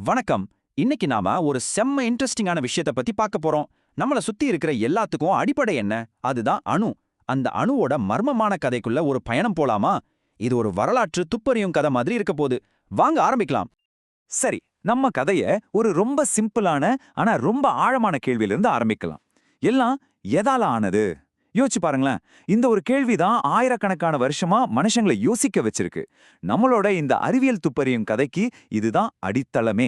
வணக்கம். இன்னைக்கு நாம ஒரு செம்ம இன்ட்ரெஸ்டிங்கான விஷயத்தை பத்தி பார்க்க போறோம். நம்மள சுத்தி இருக்கிற எல்லாத்துக்கும் அடிப்படை என்ன? அதுதான் அணு. அந்த அணுவோட மர்மமான கதைக்குள்ள ஒரு பயணம் போலாமா? இது ஒரு வரலாற்று துப்பறியும் கதை மாதிரி இருக்க போது. வாங்க ஆரம்பிக்கலாம். சரி, நம்ம கதைய ஒரு ரொம்ப சிம்பிளான ஆனா ரொம்ப ஆழமான கேள்வியிலிருந்து ஆரம்பிக்கலாம். எல்லாம் எதால ஆனது? யோசிச்சு பாருங்களேன். இந்த ஒரு கேள்விதான் ஆயிரக்கணக்கான வருஷமா மனுஷங்களை யோசிக்க வச்சிருக்கு. நம்மளோட இந்த அறிவியல் துப்பறியும் கதைக்கு இதுதான் அடித்தளமே.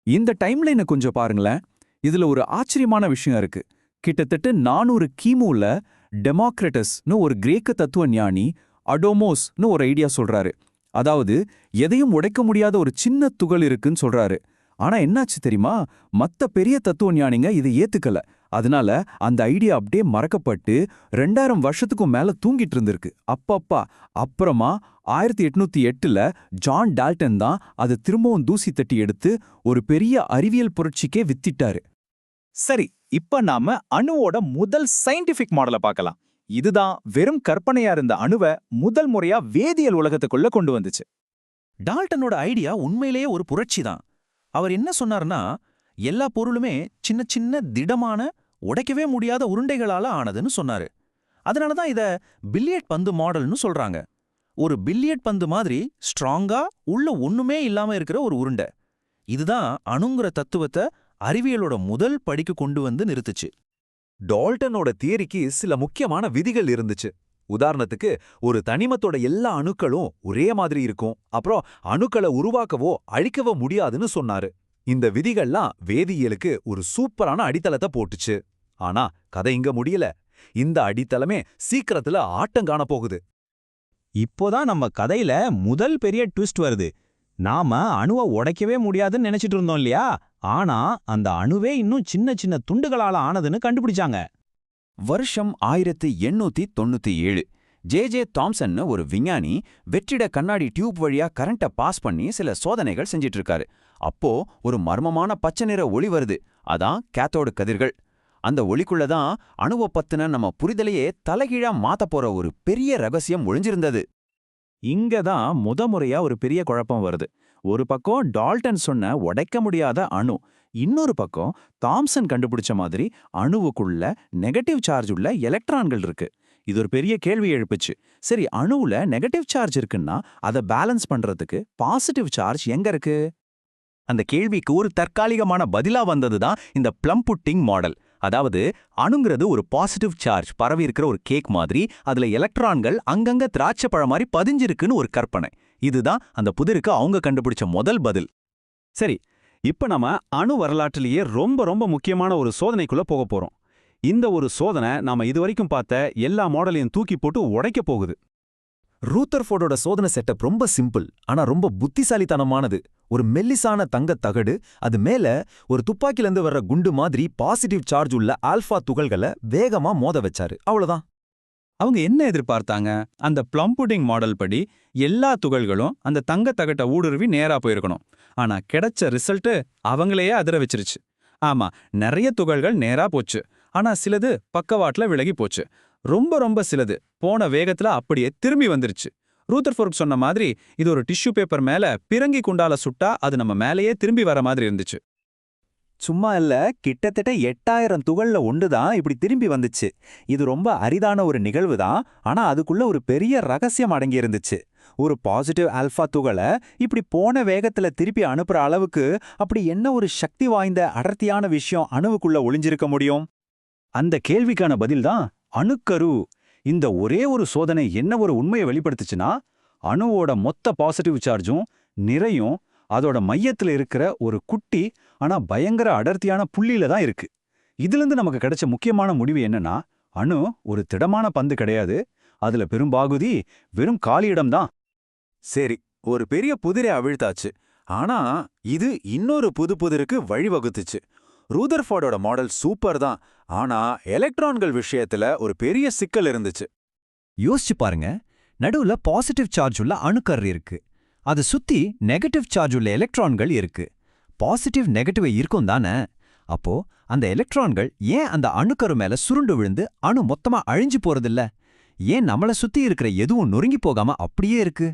இந்த டைம்லைனை கொஞ்சம் பாருங்களேன். இதுல ஒரு ஆச்சரியமான விஷயம் இருக்கு. கிட்டத்தட்ட 400 கிமுல டெமோக்ரட்டஸ்னு ஒரு கிரேக்க தத்துவ ஞானி அடோமோஸ்னு ஒரு ஐடியா சொல்றாரு. அதாவது எதையும் உடைக்க முடியாத ஒரு சின்ன துகள் இருக்குன்னு சொல்றாரு. ஆனா என்னாச்சு தெரியுமா? மத்த பெரிய தத்துவ ஞானிங்க இதை ஏத்துக்கல. அதனால அந்த ஐடியா அப்படியே மறக்கப்பட்டு 2000 வருஷத்துக்கும் மேல தூங்கிட்டு இருந்திருக்கு. அப்பப்பா. அப்புறமா 1808ல ஜான் டால்டன் தான் அது திரும்பவும் தூசி தட்டி எடுத்து ஒரு பெரிய அறிவியல் புரட்சிக்கே வித்திட்டாரு. சரி, இப்ப நாம அணுவோட முதல் சயின்டிபிக் மாடலை பார்க்கலாம். இதுதான் வெறும் கற்பனையா இருந்த அணுவை முதல் முறையா வேதியியல் உலகத்துக்குள்ள கொண்டு வந்துச்சு. டால்டனோட ஐடியா உண்மையிலேயே ஒரு புரட்சி தான். அவர் என்ன சொன்னார்னா, எல்லா பொருளுமே சின்ன சின்ன திடமான உடைக்கவே முடியாத உருண்டைகளால ஆனதுன்னு சொன்னாரு. அதனால தான் இத பில்லியர்ட் பந்து மாடல்னு சொல்றாங்க. ஒரு பில்லியர்ட் பந்து மாதிரி ஸ்ட்ராங்கா உள்ள ஒண்ணுமே இல்லாம இருக்கிற ஒரு உருண்டை. இதுதான் அணுங்கிற தத்துவத்தை அறிவியலோட முதல் படிக்கு கொண்டு வந்து நிறுத்துச்சு. டால்டனோட தியரிக்கு சில முக்கியமான விதிகள் இருந்துச்சு. உதாரணத்துக்கு, ஒரு தனிமத்தோட எல்லா அணுக்களும் ஒரே மாதிரி இருக்கும். அப்புறம் அணுக்களை உருவாக்கவோ அழிக்கவோ முடியாதுன்னு சொன்னாரு. இந்த விதிகள்லாம் வேதியியலுக்கு ஒரு சூப்பரான அடித்தளத்தை போட்டுச்சு. ஆனா கதை இங்க முடியல. இந்த அடித்தளமே சீக்கிரத்துல ஆட்டம் காண போகுது. இப்போதான் நம்ம கதையில முதல் பெரிய ட்விஸ்ட் வருது. நாம அணுவை உடைக்கவே முடியாதுன்னு நினைச்சிட்டு இருந்தோம் இல்லையா? ஆனா அந்த அணுவே இன்னும் சின்ன சின்ன துண்டுகளால ஆனதுன்னு கண்டுபிடிச்சாங்க. வருஷம் 1897. ஜே தாம்சன் ஒரு விஞ்ஞானி வெற்றிட கண்ணாடி டியூப் வழியா கரண்ட்டை பாஸ் பண்ணி சில சோதனைகள் செஞ்சிட்டு இருக்காரு. அப்போ ஒரு மர்மமான பச்சை நிற ஒளி வருது. அதான் கேத்தோடு கதிர்கள். அந்த ஒளிக்குள்ளதான் அணுவை பத்தின நம்ம புரிதலையே தலைகீழா மாத்த போற ஒரு பெரிய ரகசியம் ஒளிஞ்சிருந்தது. இங்கதான் முறையா ஒரு பெரிய குழப்பம் வருது. ஒரு பக்கம் டால்டன் சொன்ன உடைக்க முடியாத அணு, இன்னொரு பக்கம் தாம்சன் கண்டுபிடிச்ச மாதிரி அணுவுக்குள்ள நெகட்டிவ் சார்ஜ் உள்ள எலக்ட்ரான்கள் இருக்கு. இது ஒரு பெரிய கேள்வி எழுப்புச்சு. சரி, அணுவுல நெகட்டிவ் சார்ஜ் இருக்குன்னா அதை பேலன்ஸ் பண்றதுக்கு பாசிட்டிவ் சார்ஜ் எங்க இருக்கு? அந்த கேள்விக்கு ஒரு தற்காலிகமான பதிலா வந்ததுதான் இந்த ப்ளம் புட்டிங் மாடல். அதாவது அணுங்கிறது ஒரு பாசிட்டிவ் சார்ஜ் பரவி இருக்கிற ஒரு கேக் மாதிரி, அதுல எலக்ட்ரான்கள் அங்கங்க திராட்சை பழம் மாதிரி பதிஞ்சிருக்குன்னு ஒரு கற்பனை. இதுதான் அந்த புதிருக்கு அவங்க கண்டுபிடிச்ச முதல் பதில். சரி, இப்ப நம்ம அணு வரலாற்றிலேயே ரொம்ப ரொம்ப முக்கியமான ஒரு சோதனைக்குள்ள போக போறோம். இந்த ஒரு சோதனை நாம இதுவரைக்கும் பார்த்த எல்லா மாடலையும் தூக்கி போட்டு உடைக்க போகுது. ரூதர்ஃபோர்டோட சோதனை செட்டப் ரொம்ப சிம்பிள், ஆனா ரொம்ப புத்திசாலித்தனமானது. ஒரு மெல்லிசான தங்கத் தகடு, அது மேல ஒரு துப்பாக்கிலேருந்து வர்ற குண்டு மாதிரி பாசிட்டிவ் சார்ஜ் உள்ள ஆல்ஃபா துகள்களை வேகமா மோத வச்சாரு. அவ்வளவுதான். அவங்க என்ன எதிர்பார்த்தாங்க? அந்த ப்ளம் புட்டிங் மாடல் படி எல்லா துகள்களும் அந்த தங்கத் தகட்டை ஊடுருவி நேரா போயிருக்கணும். ஆனா கிடைச்ச ரிசல்ட் அவங்களையே அதிர வச்சிருச்சு. ஆமா, நிறைய துகள்கள் நேரா போச்சு. ஆனா சிலது பக்கவாட்டுல விலகி போச்சு. ரொம்ப ரொம்ப சிலது போன வேகத்துல அப்படியே திரும்பி வந்துருச்சு. ரூதர்ஃபோர்ட் சொன்ன மாதிரி இது ஒரு டிஷ்யூ பேப்பர் மேல பிறங்கி குண்டால சுட்டா அது நம்ம மேலேயே திரும்பி வர மாதிரி இருந்துச்சு. சும்மா இல்ல, கிட்டத்தட்ட 8000 துகள்ல ஒன்றுதான் இப்படி திரும்பி வந்துச்சு. இது ரொம்ப அரிதான ஒரு நிகழ்வு தான். ஆனா அதுக்குள்ள ஒரு பெரிய ரகசியம் அடங்கி இருந்துச்சு. ஒரு பாசிட்டிவ் ஆல்ஃபா துகளை இப்படி போன வேகத்துல திருப்பி அனுப்புற அளவுக்கு அப்படி என்ன ஒரு சக்தி வாய்ந்த அடர்த்தியான விஷயம் அணுவுக்குள்ள ஒளிஞ்சிருக்க முடியும்? அந்த கேள்விக்கான பதில்தான் அணுக்கரு. இந்த ஒரே ஒரு சோதனை என்ன ஒரு உண்மையை வெளிப்படுத்துச்சுன்னா, அணுவோட மொத்த பாசிட்டிவ் சார்ஜும் நிறையும் அதோட மையத்துல இருக்கிற ஒரு குட்டி ஆனா பயங்கர அடர்த்தியான புள்ளியில தான் இருக்கு. இதிலிருந்து நமக்கு கிடைச்ச முக்கியமான முடிவு என்னன்னா, அணு ஒரு திடமான பந்து கிடையாது. அதுல பெரும்பாகுதி வெறும் காலியிடம்தான். சரி, ஒரு பெரிய புதிரை அவிழ்த்தாச்சு. ஆனா இது இன்னொரு புதிருக்கு வழிவகுத்துச்சு. ரூதர்ஃபோர்டோட மாடல் சூப்பர் தான். ஆனா எலக்ட்ரான்கள் விஷயத்துல ஒரு பெரிய சிக்கல் இருந்துச்சு. யோசிச்சு பாருங்க. நடுவுல பாசிட்டிவ் சார்ஜ் உள்ள அணுக்கரு இருக்கு. அது சுத்தி நெகட்டிவ் சார்ஜ் உள்ள எலக்ட்ரான்கள் இருக்கு. பாசிட்டிவ் நெகட்டிவ் இருக்கும் தானே? அப்போ அந்த எலக்ட்ரான்கள் ஏன் அந்த அணுக்கரு மேல சுருண்டு விழுந்து அணு மொத்தமா அழிஞ்சு போறதில்ல? ஏன் நம்மள சுத்தி இருக்கிற எதுவும் நொறுங்கி போகாம அப்படியே இருக்கு?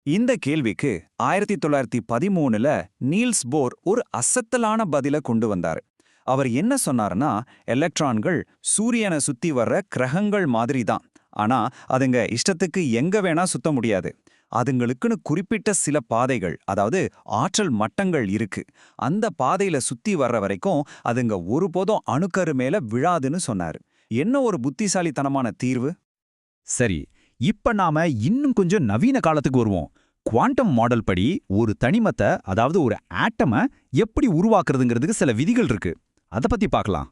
இந்த கேள்விக்கு 1913ல நீல்ஸ் போர் ஒரு அசத்தலான பதில கொண்டு வந்தாரு. அவர் என்ன சொன்னாருன்னா, எலக்ட்ரான்கள் சூரியனை சுத்தி வர்ற கிரகங்கள் மாதிரி தான். ஆனா அதுங்க இஷ்டத்துக்கு எங்க வேணா சுத்த முடியாது. அதுங்களுக்குன்னு குறிப்பிட்ட சில பாதைகள், அதாவது ஆற்றல் மட்டங்கள் இருக்கு. அந்த பாதையில சுத்தி வர்ற வரைக்கும் அதுங்க ஒருபோதும் அணுக்கரு மேல விழாதுன்னு சொன்னாரு. என்ன ஒரு புத்திசாலித்தனமான தீர்வு! சரி, இப்ப நாம இன்னும் கொஞ்சம் நவீன காலத்துக்கு வருவோம். குவாண்டம் மாடல் படி ஒரு தனிமத்தை, அதாவது ஒரு ஆட்டமை எப்படி உருவாக்குறதுங்கிறதுக்கு சில விதிகள் இருக்கு. அத பத்தி பார்க்கலாம்.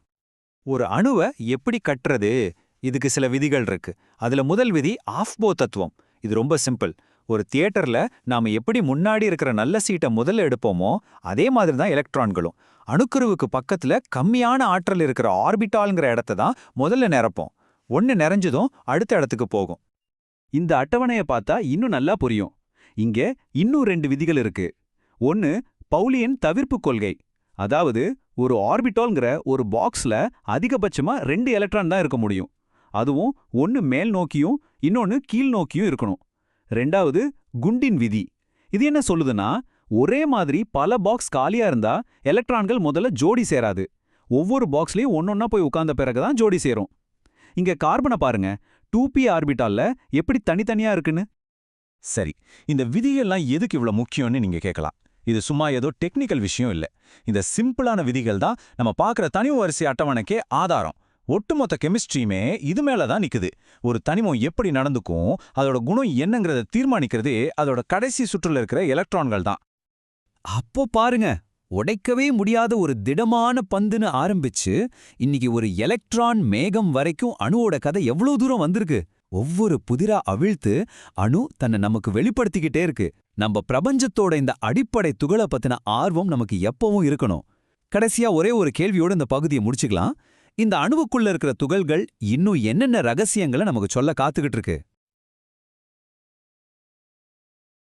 ஒரு அணுவை எப்படி கட்டுறது, இதுக்கு சில விதிகள் இருக்கு. அதுல முதல் விதி ஆஃப்போ தத்துவம். இது ரொம்ப சிம்பிள். ஒரு தியேட்டர்ல நாம எப்படி முன்னாடி இருக்கிற நல்ல சீட்டை முதல்ல எடுப்போமோ அதே மாதிரி தான் எலக்ட்ரான்களும். அணுக்கருவுக்கு பக்கத்துல கம்மியான ஆற்றல் இருக்கிற ஆர்பிட்டால்ங்கிற இடத்த தான் முதல்ல நிரப்போம். ஒன்னு நிறைஞ்சதும் அடுத்த இடத்துக்கு போகும். இந்த அட்டவணையை பார்த்தா இன்னும் நல்லா புரியும். இங்க இன்னும் 2 விதிகள் இருக்கு. ஒன்னு பவுலியன் தவிர்ப்பு கொள்கை. அதாவது ஒரு ஆர்பிட்டால்ங்கிற ஒரு பாக்ஸ்ல அதிகபட்சமா 2 எலக்ட்ரான் தான் இருக்க முடியும். அதுவும் ஒன்னு மேல் நோக்கியும் இன்னொன்னு கீழ் நோக்கியும் இருக்கணும். 2வது குண்டின் விதி. இது என்ன சொல்லுதுன்னா, ஒரே மாதிரி பல பாக்ஸ் காலியா இருந்தா எலக்ட்ரான்கள் முதல்ல ஜோடி சேராது. ஒவ்வொரு பாக்ஸ்லயும் ஒன்னொன்னா போய் உட்கார்ந்த பிறகுதான் ஜோடி சேரும். இங்க கார்பனை பாருங்க, 2p ஆர்பிட்டால்ல எப்படி தனித்தனியா இருக்குன்னு. சரி, இந்த விதிகள்லாம் எதுக்கு இவ்வளவு முக்கியம்னு நீங்க கேட்கலாம். இது சும்மா ஏதோ டெக்னிக்கல் விஷயம் இல்ல. இந்த சிம்பிளான விதிகள் தான் நம்ம பார்க்குற தனிம வரிசை அட்டவணைக்கே ஆதாரம். ஒட்டுமொத்த கெமிஸ்ட்ரியுமே இது மேல தான் நிக்குது. ஒரு தனிமம் எப்படி நடந்துக்கும், அதோட குணம் என்னங்கிறத தீர்மானிக்கிறதே அதோட கடைசி சுற்றுல இருக்கிற எலக்ட்ரான்கள் தான். அப்போ பாருங்க, உடைக்கவே முடியாத ஒரு திடமான பந்துன்னு ஆரம்பிச்சு இன்னைக்கு ஒரு எலக்ட்ரான் மேகம் வரைக்கும் அணுவோட கதை எவ்வளவு தூரம் வந்திருக்கு. ஒவ்வொரு புதிரா அவிழ்த்து அணு தன்னை நமக்கு வெளிப்படுத்திக்கிட்டே இருக்கு. நம்ம பிரபஞ்சத்தோட இந்த அடிப்படை துகளை பத்தின ஆர்வம் நமக்கு எப்பவும் இருக்கணும். கடைசியா ஒரே ஒரு கேள்வியோட இந்த பகுதியை முடிச்சுக்கலாம். இந்த அணுவுக்குள்ள இருக்கிற துகள்கள் இன்னும் என்னென்ன ரகசியங்களை நமக்கு சொல்ல காத்துக்கிட்டு இருக்கு?